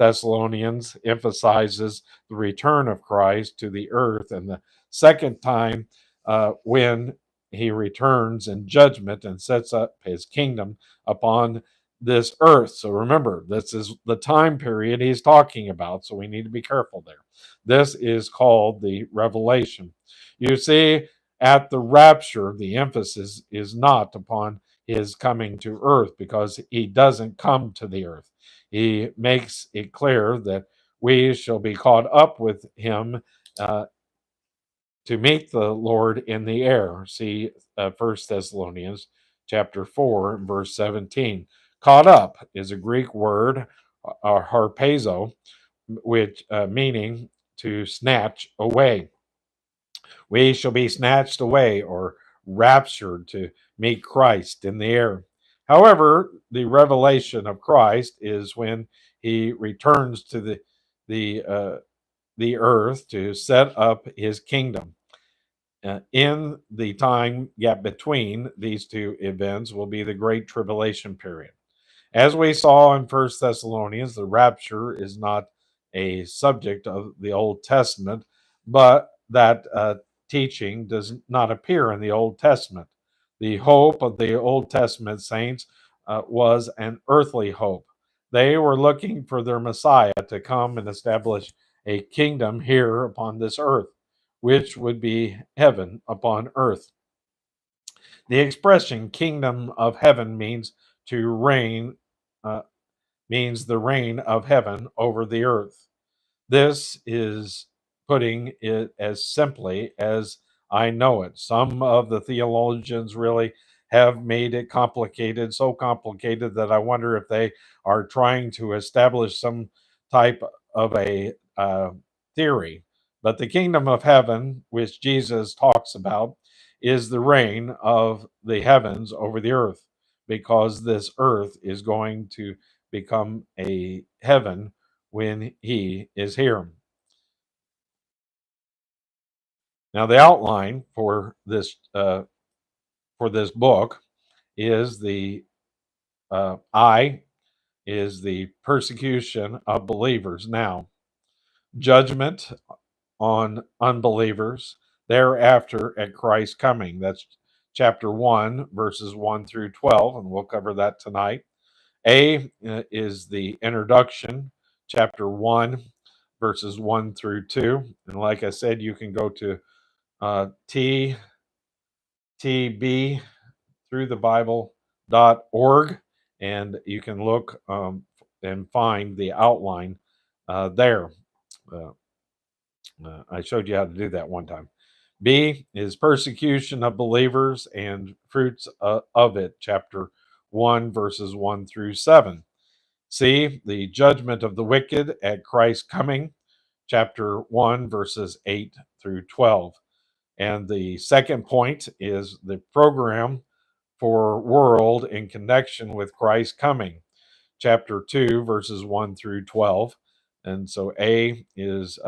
Thessalonians emphasizes the return of Christ to the earth, and the second time when he returns in judgment and sets up his kingdom upon this earth. So remember, this is the time period he's talking about, so we need to be careful there. This is called the revelation. You see, at the rapture, the emphasis is not upon his coming to earth, because he doesn't come to the earth. He makes it clear that we shall be caught up with him to meet the Lord in the air. See 1 Thessalonians chapter 4, verse 17. Caught up is a Greek word, harpazo, which meaning to snatch away. We shall be snatched away or raptured to meet Christ in the air. However, the revelation of Christ is when he returns to the earth to set up his kingdom. In the time gap between these two events will be the Great Tribulation period. As we saw in First Thessalonians, the rapture is not a subject of the Old Testament, but that teaching does not appear in the Old Testament. The hope of the Old Testament saints was an earthly hope. They were looking for their Messiah to come and establish a kingdom here upon this earth, which would be heaven upon earth. The expression kingdom of heaven means to reign, means the reign of heaven over the earth. This is putting it as simply as I know it. Some of the theologians really have made it complicated, so complicated that I wonder if they are trying to establish some type of a theory. But the kingdom of heaven, which Jesus talks about, is the reign of the heavens over the earth, because this earth is going to become a heaven when he is here. Now, the outline for this book is the I is the persecution of believers now, judgment on unbelievers thereafter at Christ's coming. That's chapter 1, verses 1 through 12, and we'll cover that tonight. A is the introduction, chapter 1, verses 1 through 2. And like I said, you can go to TB through the Bible.org, and you can look and find the outline there. I showed you how to do that one time. B is persecution of believers and fruits of it, chapter 1, verses 1 through 7. C, the judgment of the wicked at Christ's coming, chapter 1, verses 8 through 12. And the second point is the program for world in connection with Christ's coming, chapter 2, verses 1 through 12. And so A is,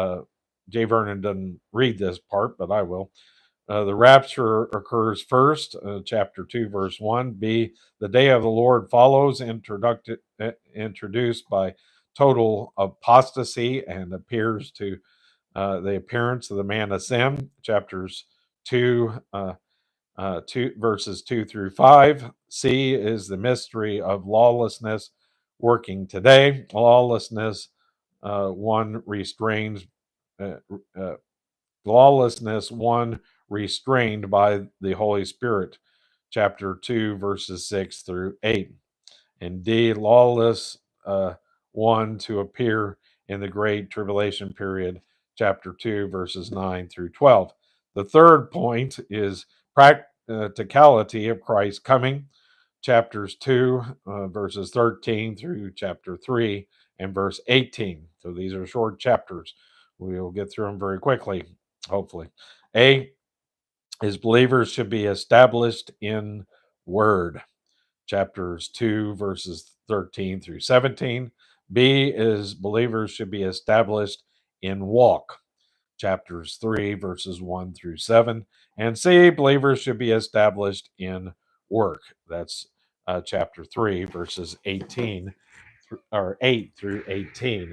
J. Vernon doesn't read this part, but I will. The rapture occurs first, chapter 2, verse 1. B, the day of the Lord follows, introduced by total apostasy and appears to the appearance of the man of sin, chapters 2, 2 verses 2 through 5. C is the mystery of lawlessness working today. Lawlessness, one restrains, lawlessness, one restrained by the Holy Spirit, chapter 2, verses 6 through 8. And D, lawless, one to appear in the Great Tribulation period, chapter 2, verses 9 through 12. The third point is practicality of Christ's coming, chapters 2, verses 13 through chapter 3 and verse 18. So these are short chapters. We will get through them very quickly, hopefully. A is believers should be established in word, chapters 2, verses 13 through 17. B is believers should be established in walk, chapters 3, verses 1 through 7. And C, believers should be established in work. That's chapter 3, verses 18 or 8 through 18.